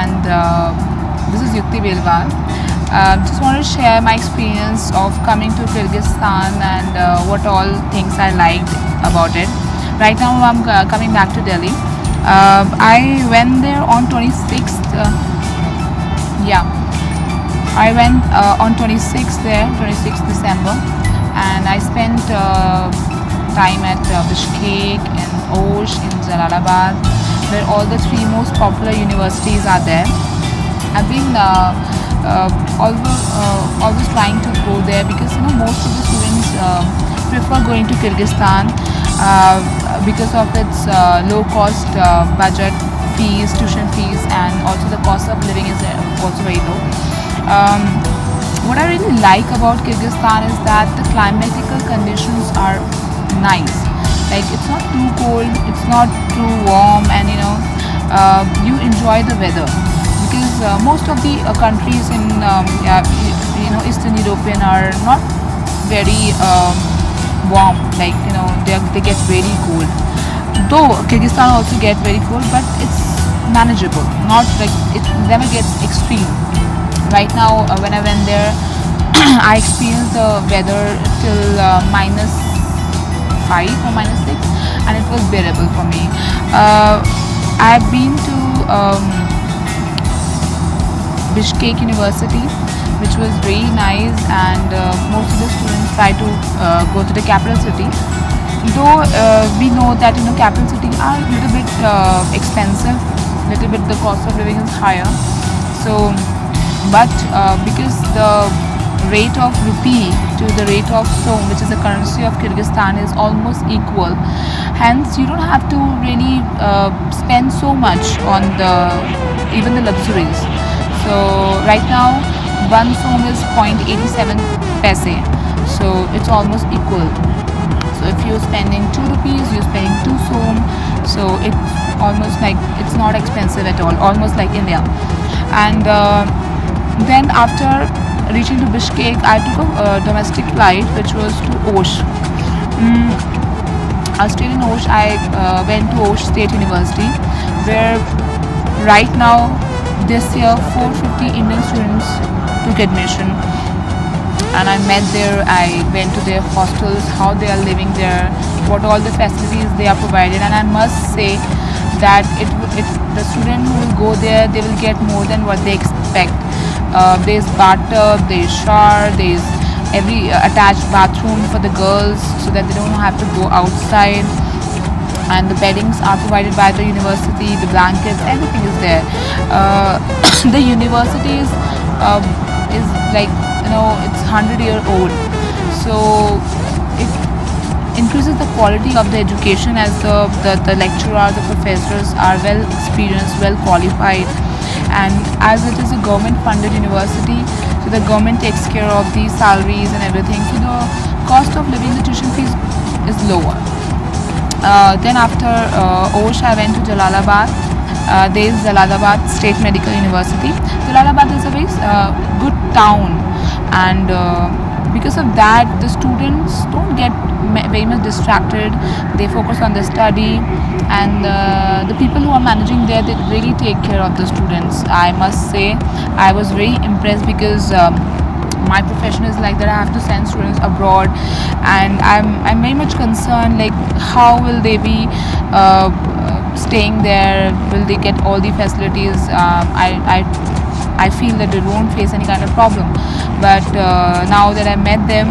and this is Yukti Belwal. Just want to share my experience of coming to Kyrgyzstan and what all things I liked about it. Right now I'm coming back to Delhi. I went there on 26th. Yeah, I went on 26th there, 26th December, and I spent time at Bishkek, in Osh, in Jalalabad, where all the three most popular universities are there. I've been always trying to go there because most of the students prefer going to Kyrgyzstan because of its low cost budget fees, tuition fees, and also the cost of living is also very low. What I really like about Kyrgyzstan is that the climatical conditions are nice. Like, it's not too cold, it's not too warm, and you enjoy the weather because most of the countries in Eastern European are not very warm. Like, they get very cold. Though Kyrgyzstan also get very cold, but it's manageable. Not like it never gets extreme. Right now, when I went there, I experienced the weather till -5 or -6, and it was bearable for me. I've been to Bishkek University, which was very nice, and most of the students try to go to the capital city. Though we know that capital cities are a little bit expensive, little bit the cost of living is higher. So, but because the rate of rupee to the rate of som, which is the currency of Kyrgyzstan, is almost equal, hence you don't have to really spend so much on even the luxuries. So right now, one som is 0.87 paise, so it's almost equal. So if you're spending 2 rupees, you're spending 2 som, so it's almost like it's not expensive at all, almost like India. And then after reaching to Bishkek, I took a domestic flight which was to Osh. I stayed in Osh. I went to Osh State University, where right now this year 450 Indian students took admission, and I met there. I went to their hostels, how they are living there, what all the facilities they are provided, and I must say that the student who will go there, they will get more than what they expect. There's bathtub, there's shower, there's every attached bathroom for the girls so that they don't have to go outside, and the beddings are provided by the university, the blankets, everything is there. The university is like it's 100-year-old, so it increases the quality of the education as the lecturers, the professors are well experienced, well qualified, and as it is a government funded university, so the government takes care of the salaries and everything, so the cost of living, the tuition fees is lower. Then after Osh, I went to Jalalabad. There is Jalalabad State Medical University. Jalalabad is a very good town, and because of that, the students don't get very much distracted. They focus on the study, and the people who are managing there, they really take care of the students. I must say, I was very impressed because my profession is like that. I have to send students abroad, and I'm very much concerned, like, how will they be staying there? Will they get all the facilities? I feel that they won't face any kind of problem. But now that I met them,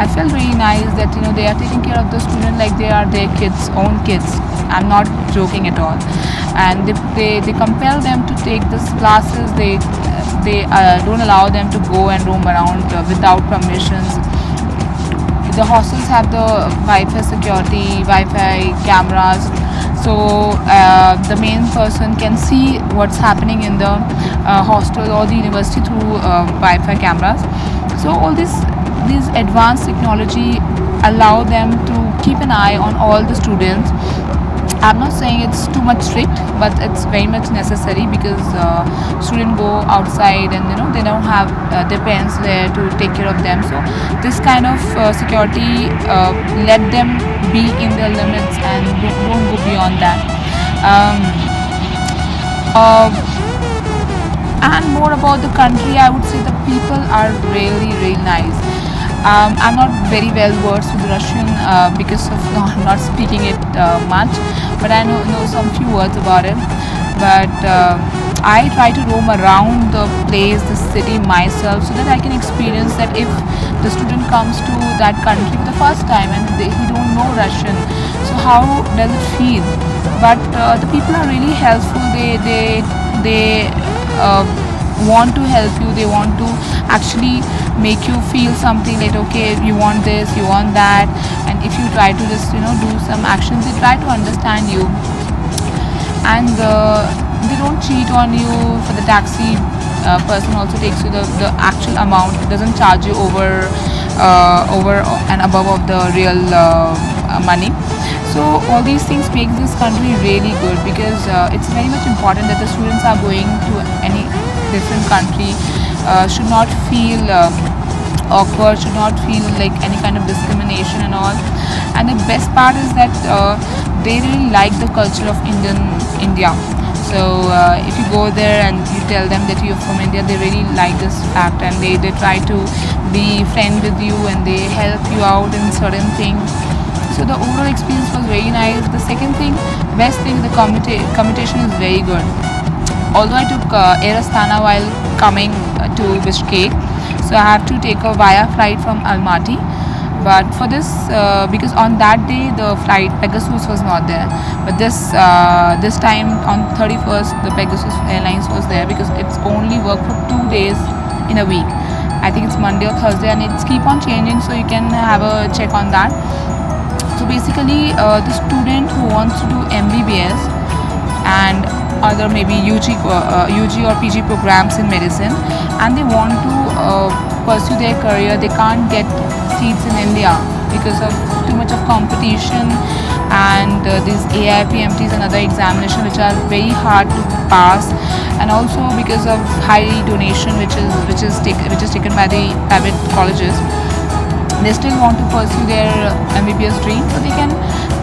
I felt really nice that they are taking care of the student like they are their kids, own kids. I'm not joking at all. And they compel them to take these classes. They don't allow them to go and roam around without permissions. The hostels have the Wi-Fi security, Wi-Fi cameras, so the main person can see what's happening in the hostel or the university through Wi-Fi cameras. So all these advanced technology allow them to keep an eye on all the students. I'm not saying it's too much strict, but it's very much necessary because students go outside and they don't have their parents there to take care of them. So this kind of security let them be in their limits and don't go beyond that. And more about the country, I would say the people are really, really nice. I'm not very well versed with Russian because of not speaking it much, but I know some few words about it. But I try to roam around the place, the city myself, so that I can experience that if the student comes to that country for the first time and he don't know Russian, so how does it feel? But the people are really helpful. They want to help you. They want to actually make you feel something like, okay, you want this, you want that, and if you try to just do some actions, they try to understand you. And they don't cheat on you. For the taxi, person also takes you the actual amount. It doesn't charge you over and above of the real money. So all these things make this country really good, because it's very much important that the students are going to any different country should not feel awkward, should not feel like any kind of discrimination and all. And the best part is that they really like the culture of India. So if you go there and you tell them that you're from India, they really like this fact, and they try to be friend with you, and they help you out in certain things. So the overall experience was very nice. The second thing, best thing, the commutation is very good. Although I took Air Astana while coming to Bishkek, so I have to take a via flight from Almaty. But for this, because on that day the flight Pegasus was not there, but this time on 31st the Pegasus Airlines was there, because it's only work for 2 days in a week. I think it's Monday or Thursday, and it's keep on changing, so you can have a check on that. So basically, the student who wants to do MBBS and other maybe UG or PG programs in medicine, and they want to pursue their career, they can't get seats in India because of too much of competition, and these AIPMTs and other examinations which are very hard to pass, and also because of high donation which is taken by the private colleges. They still want to pursue their MBBS dream, so they can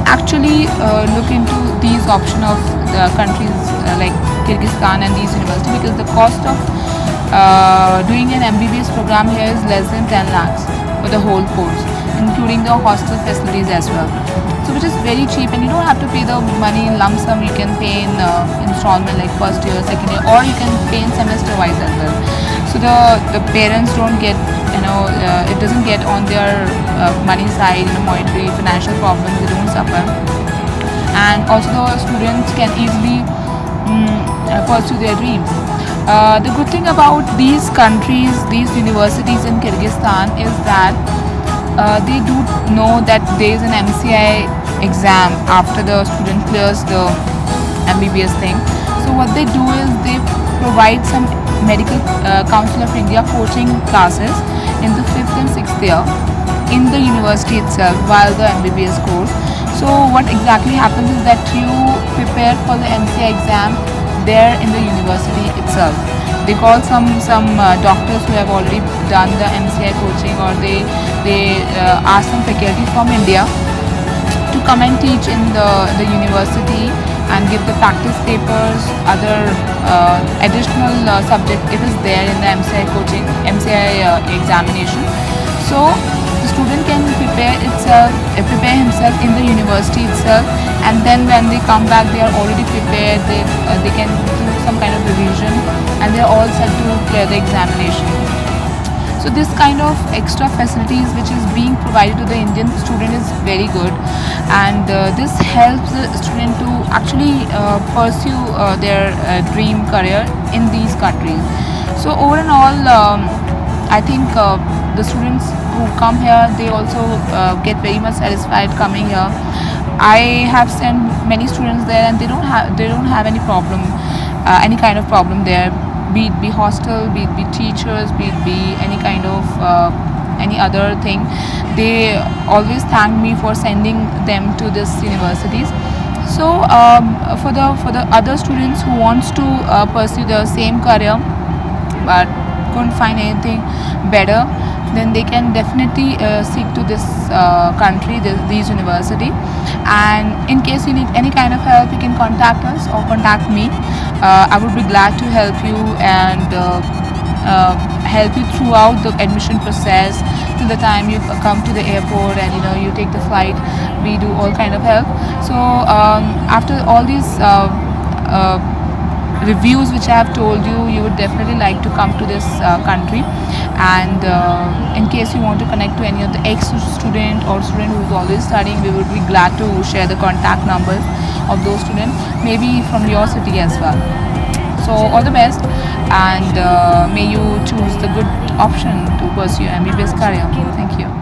actually look into these option of the countries like Kyrgyzstan and these universities, because the cost of doing an MBBS program here is less than 10 lakhs for the whole course, including the hostel facilities as well. So which is very cheap, and you don't have to pay the money in lump sum. You can pay in installment, like first year, second year, or you can pay in semester wise as well. So the parents don't get, it doesn't get on their money side, monetary financial problems, they don't suffer. And also the students can easily pursue their dreams. The good thing about these countries, these universities in Kyrgyzstan, is that they do know that there is an MCI exam after the student clears the MBBS thing. So what they do is they provide some medical Council of India coaching classes in the 5th and 6th year in the university itself while the MBBS course. So what exactly happens is that you prepare for the MCI exam there in the university itself. They call some doctors who have already done the MCI coaching, or they ask some faculty from India to come and teach in the university and give the practice papers, other additional subject it is there in the MCI examination. So the student can prepare himself in the university itself, and then when they come back they are already prepared. They can do some kind of revision, and they are all set to clear the examination. So this kind of extra facilities which is being provided to the Indian student is very good, and this helps the student to actually pursue their dream career in these countries. So over and all, I think the students who come here, they also get very much satisfied coming here. I have sent many students there, and they don't have any problem, any kind of problem there. Be it be hostel, be it be teachers, be it be any kind of any other thing. They always thank me for sending them to these universities. So for the other students who wants to pursue the same career but couldn't find anything better, then they can definitely seek to this country, these university. And in case you need any kind of help, you can contact us or contact me. I would be glad to help you and help you throughout the admission process till the time you come to the airport and you take the flight. We do all kind of help. So after all these reviews which I have told you, you would definitely like to come to this country. And in case you want to connect to any of the ex-student or student who is always studying, we would be glad to share the contact numbers of those students, maybe from your city as well. So all the best, and may you choose the good option to pursue MBBS career. Thank you.